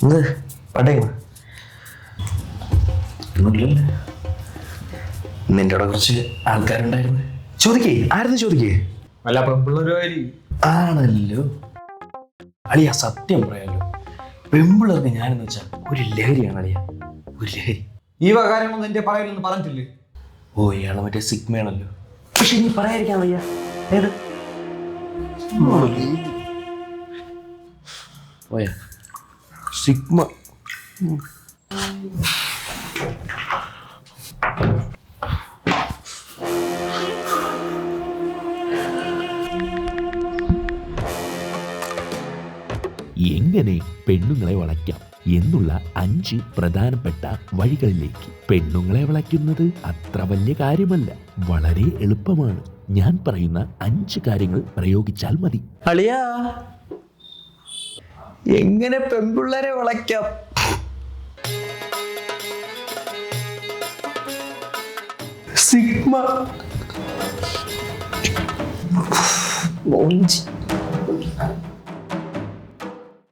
എന്ത് പടയും നിന്റെ അവിടെ കുറച്ച് ആൾക്കാരുണ്ടായിരുന്നു. ചോദിക്കേ, ആരെന്ന് ചോദിക്കേ. അല്ല പെമ്പിള്ളേര് ആണല്ലോ അളിയ, സത്യം പറയാലോ. പെമ്പിള്ളേർക്ക് ഞാനെന്ന് വെച്ചാൽ ഒരു ലഹരിയാണ് അളിയ, ഒരു ലഹരി. ഈ കാര്യങ്ങളൊന്നും എന്റെ പറയലൊന്നും പറഞ്ഞിട്ടില്ലേ? ഓ, ഇയാളെ മറ്റേ സിഗ്മയാണല്ലോ. പക്ഷെ നീ പറയാതിരിക്കാൻ വയ്യ. ഏത് പോയ സിഗ്മ. എങ്ങനെ പെണ്ണുങ്ങളെ വളയ്ക്കാം എന്നുള്ള 5 പ്രധാനപ്പെട്ട വഴികളിലേക്ക്. പെണ്ണുങ്ങളെ വളയ്ക്കുന്നത് അത്ര വലിയ കാര്യമല്ല, വളരെ എളുപ്പമാണ്. ഞാൻ പറയുന്ന 5 കാര്യങ്ങൾ പ്രയോഗിച്ചാൽ മതി. അളിയാ, എങ്ങനെ പെൺപിള്ളേരെ വളയ്ക്കാം? സിഗ്മ.